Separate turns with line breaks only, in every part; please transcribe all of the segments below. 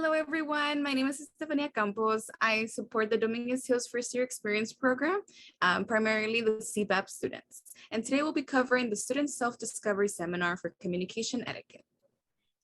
Hello, everyone. My name is Estefania Campos. I support the Dominguez Hills First Year Experience Program, primarily the CBAP students. And today we'll be covering the Student Self-Discovery Seminar for Communication Etiquette.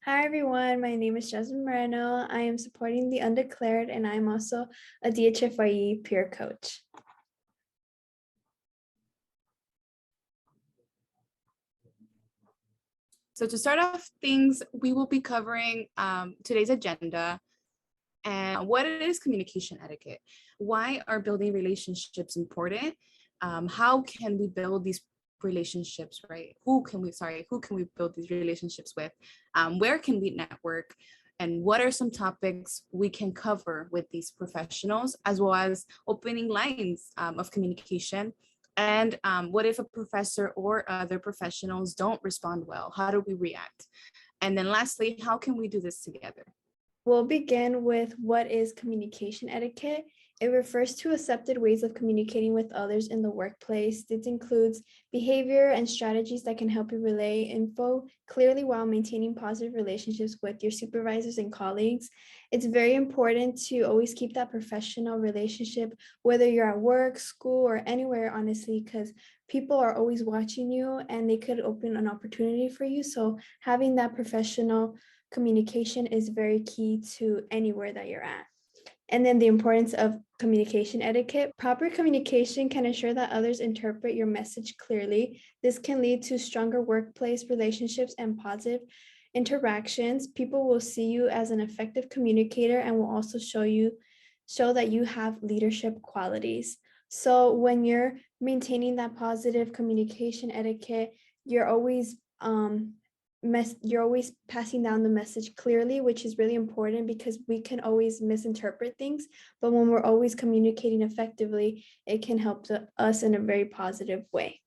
Hi, everyone. My name is Jasmine Moreno. I am supporting the undeclared, and I'm also a DHFYE peer coach.
So to start off things, we will be covering today's agenda and what is communication etiquette. Why are building relationships important? How can we build these relationships, right? Who can we build these relationships with? Where can we network? And what are some topics we can cover with these professionals, as well as opening lines of communication? And what if a professor or other professionals don't respond well? How do we react? And then lastly, how can we do this together?
We'll begin with what is communication etiquette. It refers to accepted ways of communicating with others in the workplace. This includes behavior and strategies that can help you relay info clearly while maintaining positive relationships with your supervisors and colleagues. It's very important to always keep that professional relationship, whether you're at work, school, or anywhere, honestly, because people are always watching you and they could open an opportunity for you. So having that professional communication is very key to anywhere that you're at. And then the importance of communication etiquette. Proper communication can ensure that others interpret your message clearly. This can lead to stronger workplace relationships and positive interactions. People will see you as an effective communicator and will also show that you have leadership qualities. So when you're maintaining that positive communication etiquette, you're always passing down the message clearly, which is really important because we can always misinterpret things. But when we're always communicating effectively, it can help us in a very positive way.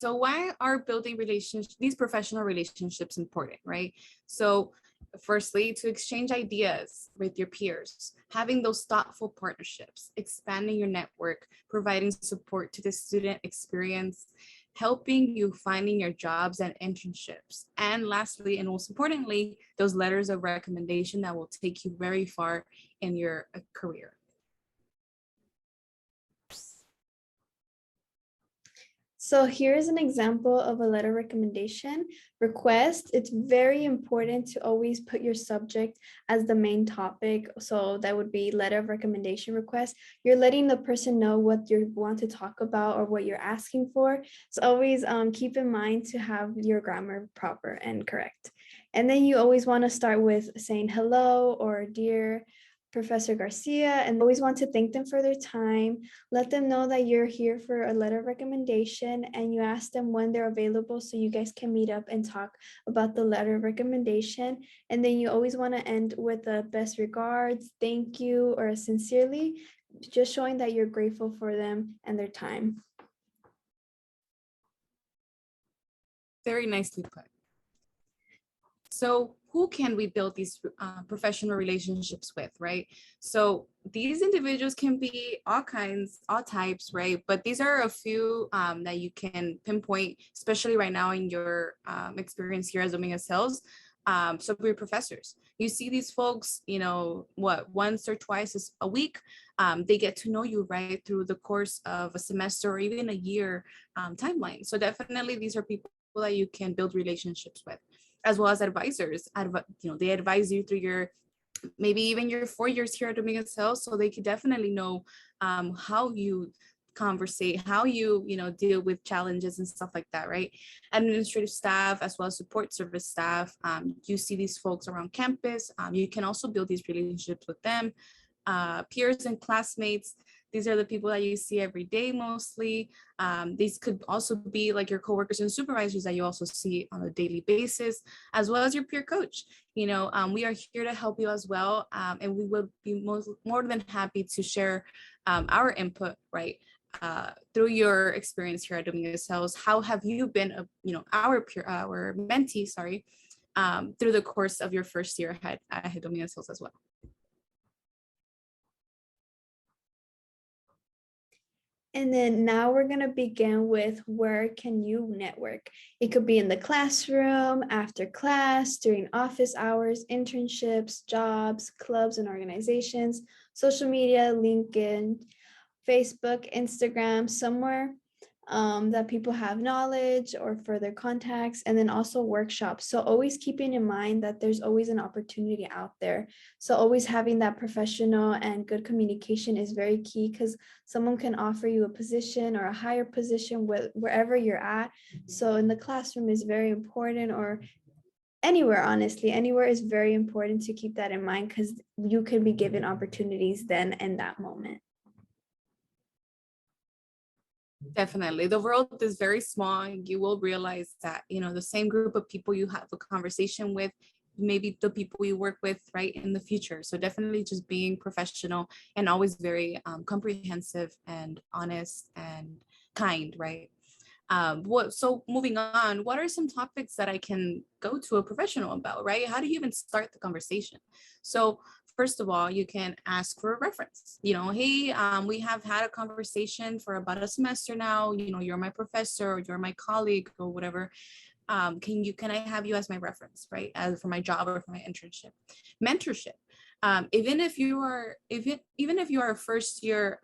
So why are building these professional relationships important, right? So firstly, to exchange ideas with your peers, having those thoughtful partnerships, expanding your network, providing support to the student experience, helping you finding your jobs and internships. And lastly, and most importantly, those letters of recommendation that will take you very far in your career.
So here's an example of a letter recommendation request. It's very important to always put your subject as the main topic. So that would be letter of recommendation request. You're letting the person know what you want to talk about or what you're asking for. So always keep in mind to have your grammar proper and correct. And then you always want to start with saying hello or dear Professor Garcia, and always want to thank them for their time. Let them know that you're here for a letter of recommendation, and you ask them when they're available so you guys can meet up and talk about the letter of recommendation. And then you always want to end with a best regards, thank you, or sincerely, just showing that you're grateful for them and their time.
Very nicely put. So who can we build these professional relationships with, right? So these individuals can be all types, right? But these are a few that you can pinpoint, especially right now in your experience here as Dominguez Hills. So for your professors, you see these folks, once or twice a week. They get to know you right through the course of a semester or even a year timeline. So definitely these are people that you can build relationships with, as well as advisors. They advise you through your, maybe even your 4 years here at Dominguez Hills, so they could definitely know how you conversate, how you deal with challenges and stuff like that, right? Administrative staff, as well as support service staff. You see these folks around campus. You can also build these relationships with them. Peers and classmates. These are the people that you see every day mostly. These could also be like your coworkers and supervisors that you also see on a daily basis, as well as your peer coach. We are here to help you as well. And we will be more than happy to share our input, right? Through your experience here at Dominguez Hills. How have you been, our mentee, through the course of your first year at Dominguez Hills as well?
And then now we're going to begin with where can you network? It could be in the classroom, after class, during office hours, internships, jobs, clubs and organizations, social media, LinkedIn, Facebook, Instagram, somewhere that people have knowledge or further contacts, and then also workshops. So always keeping in mind that there's always an opportunity out there. So always having that professional and good communication is very key, because someone can offer you a position or a higher position wherever you're at. So in the classroom is very important, or anywhere, honestly, anywhere is very important to keep that in mind, because you can be given opportunities then in that moment.
Definitely. The world is very small. You will realize that, the same group of people you have a conversation with, maybe the people you work with, right, in the future. So definitely just being professional and always very comprehensive and honest and kind, right? So moving on, what are some topics that I can go to a professional about, right? How do you even start the conversation? So first of all, you can ask for a reference. Hey, we have had a conversation for about a semester now. You're my professor or you're my colleague or whatever. Can I have you as my reference, right? As for my job or for my internship, mentorship. Even if you are, even if you are a first year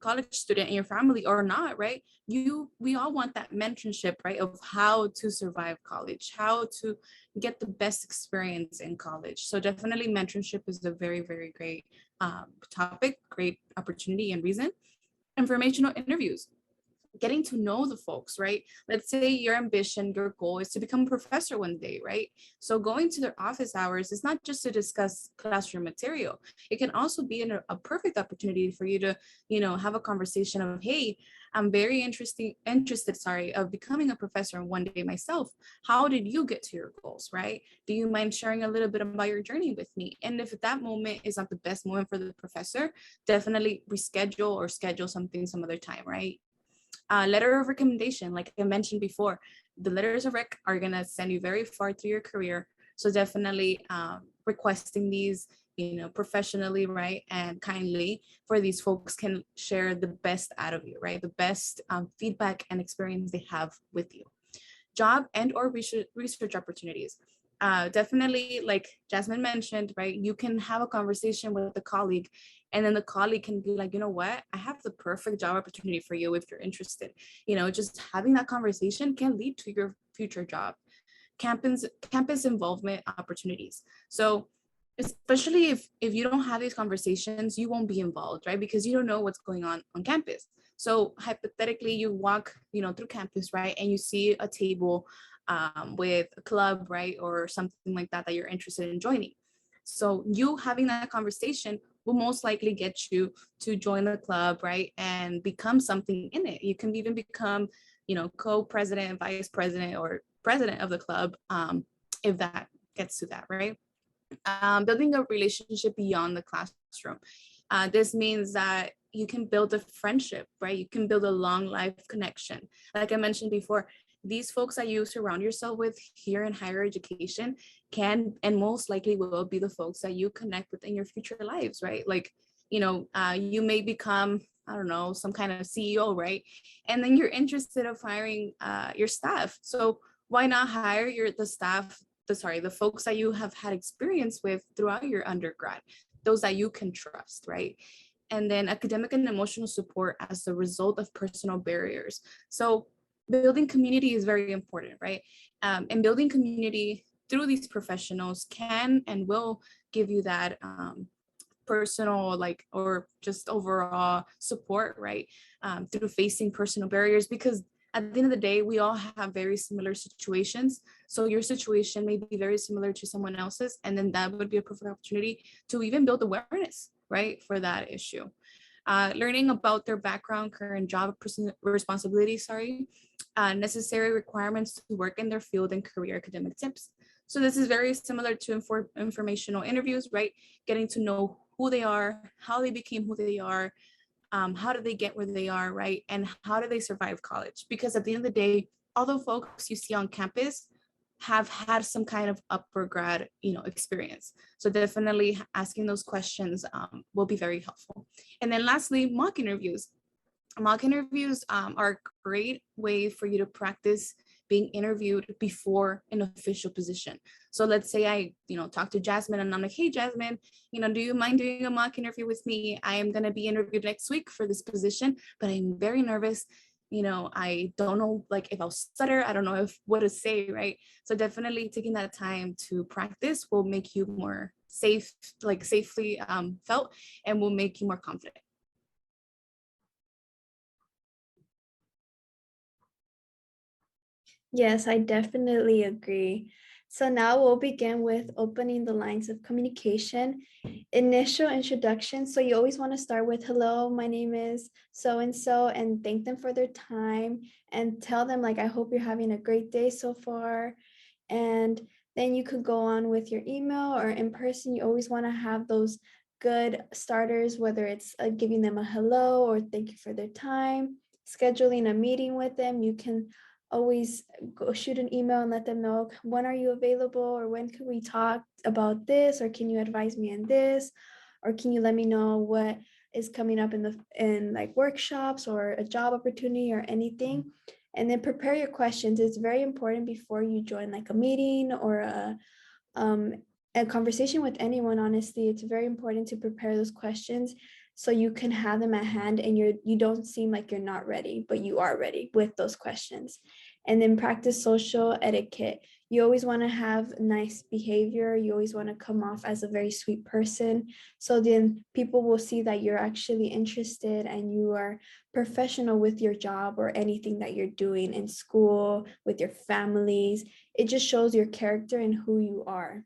college student in your family or not, right? We all want that mentorship, right? Of how to survive college, how to get the best experience in college. So definitely mentorship is a very, very great topic, great opportunity and reason. Informational interviews, getting to know the folks, right? Let's say your ambition, your goal is to become a professor one day, right? So going to their office hours is not just to discuss classroom material. It can also be a perfect opportunity for you to, have a conversation of, hey, I'm very interested, of becoming a professor one day myself. How did you get to your goals, right? Do you mind sharing a little bit about your journey with me? And if that moment is not the best moment for the professor, definitely reschedule or schedule something some other time, right? Letter of recommendation, like I mentioned before, the letters of rec are going to send you very far through your career. So definitely requesting these, professionally, right, and kindly, for these folks can share the best out of you, right? The best feedback and experience they have with you. Job and or research opportunities. Definitely, like Jasmine mentioned, right, you can have a conversation with a colleague, and then the colleague can be like, you know what, I have the perfect job opportunity for you if you're interested. Just having that conversation can lead to your future job. Campus involvement opportunities. So especially if you don't have these conversations, you won't be involved, right? Because you don't know what's going on campus. So hypothetically, you walk, through campus, right, and you see a table with a club, right, or something like that you're interested in joining. So you having that conversation will most likely get you to join the club, right, and become something in it. You can even become, co-president, vice president, or president of the club, if that gets to that, right? Building a relationship beyond the classroom. This means that you can build a friendship, right? You can build a long life connection. Like I mentioned before, these folks that you surround yourself with here in higher education can and most likely will be the folks that you connect with in your future lives, right? Like, you may become, I don't know, some kind of CEO, right? And then you're interested of hiring your staff. So why not hire the folks that you have had experience with throughout your undergrad, those that you can trust, right? And then academic and emotional support as a result of personal barriers. So building community is very important, right? And building community through these professionals can and will give you that personal, like, or just overall support, right? Through facing personal barriers, because at the end of the day, we all have very similar situations. So your situation may be very similar to someone else's, and then that would be a perfect opportunity to even build awareness, right, for that issue. Learning about their background, current job responsibilities, necessary requirements to work in their field, and career academic tips. So this is very similar to informational interviews, right? Getting to know who they are, how they became who they are, how did they get where they are, right? And how do they survive college? Because at the end of the day, all the folks you see on campus have had some kind of upper grad, experience. So definitely asking those questions will be very helpful. And then lastly, mock interviews. mock interviews are a great way for you to practice being interviewed before an official position. So let's say I, talk to Jasmine and I'm like, hey, Jasmine, do you mind doing a mock interview with me? I am going to be interviewed next week for this position, but I'm very nervous. I don't know, like, if I'll stutter, I don't know if what to say, right? So definitely taking that time to practice will make you more safe, like safely felt, and will make you more confident.
Yes, I definitely agree. So now we'll begin with opening the lines of communication. Initial introduction. So you always want to start with, hello, my name is so and so, and thank them for their time and tell them, like, I hope you're having a great day so far. And then you could go on with your email or in person. You always want to have those good starters, whether it's giving them a hello or thank you for their time, scheduling a meeting with them. You can always go shoot an email and let them know, when are you available, or when can we talk about this, or can you advise me on this, or can you let me know what is coming up in like workshops or a job opportunity or anything. And then prepare your questions. It's very important before you join like a meeting or um, a conversation with anyone. Honestly, it's very important to prepare those questions so you can have them at hand and you don't seem like you're not ready, but you are ready with those questions. And then practice social etiquette. You always want to have nice behavior. You always want to come off as a very sweet person. So then people will see that you're actually interested and you are professional with your job or anything that you're doing in school, with your families. It just shows your character and who you are.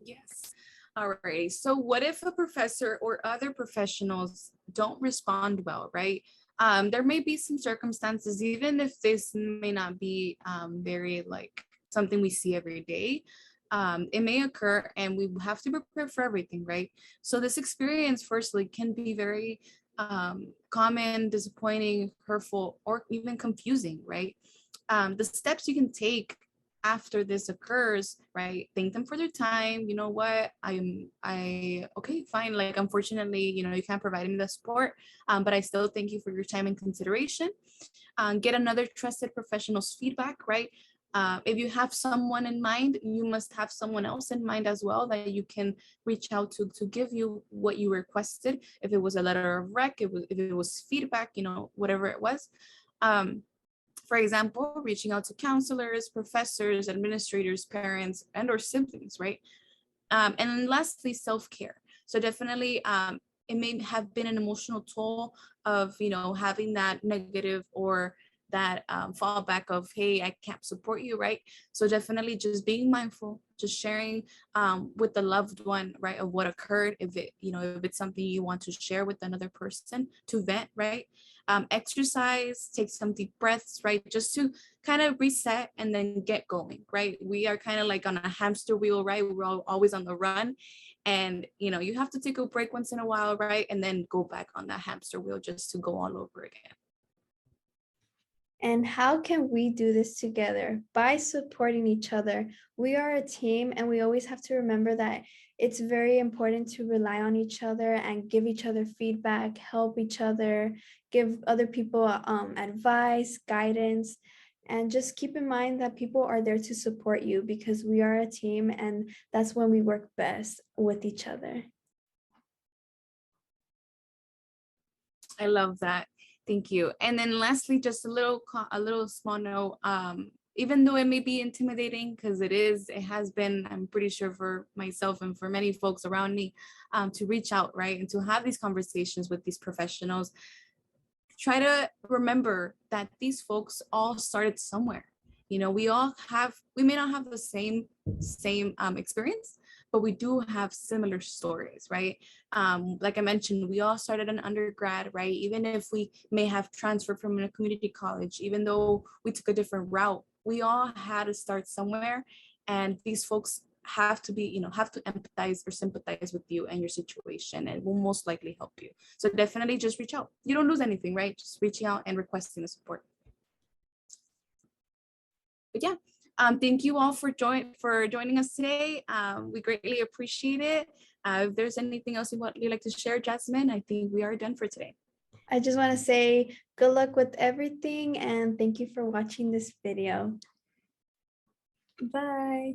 Yes. All right. So what if a professor or other professionals don't respond well, right? There may be some circumstances, even if this may not be very like something we see every day. It may occur and we have to prepare for everything, right? So this experience, firstly, can be very common, disappointing, hurtful, or even confusing, right? The steps you can take after this occurs, right? Thank them for their time. You know what? Okay, fine. Like, unfortunately, you can't provide me the support, but I still thank you for your time and consideration. Get another trusted professional's feedback, right? If you have someone in mind, you must have someone else in mind as well that you can reach out to give you what you requested. If it was a letter of rec, if it was feedback, whatever it was. For example, reaching out to counselors, professors, administrators, parents, and or siblings, right? And then lastly, self-care. So definitely, it may have been an emotional toll of, having that negative or that fallback of, hey, I can't support you, right? So definitely just being mindful, just sharing with the loved one, right, of what occurred. If it's something you want to share with another person to vent, right? Exercise, take some deep breaths, right? Just to kind of reset and then get going, right? We are kind of like on a hamster wheel, right? We're always on the run. And, you have to take a break once in a while, right? And then go back on that hamster wheel just to go all over again.
And how can we do this together? By supporting each other. We are a team, and we always have to remember that it's very important to rely on each other and give each other feedback, help each other, give other people advice, guidance. And just keep in mind that people are there to support you because we are a team, and that's when we work best with each other.
I love that. Thank you. And then lastly, just a little small note. Even though it may be intimidating, because it has been, I'm pretty sure for myself and for many folks around me, to reach out, right, and to have these conversations with these professionals. Try to remember that these folks all started somewhere. We may not have the same experience, but we do have similar stories, right? Like I mentioned, we all started an undergrad, right? Even if we may have transferred from a community college, even though we took a different route, we all had to start somewhere. And these folks have to empathize or sympathize with you and your situation, and will most likely help you. So definitely just reach out. You don't lose anything, right? Just reaching out and requesting the support. But yeah, thank you all for joining us today. We greatly appreciate it. If there's anything else you'd like to share, Jasmine, I think we are done for today.
I just want to say good luck with everything and thank you for watching this video. Bye.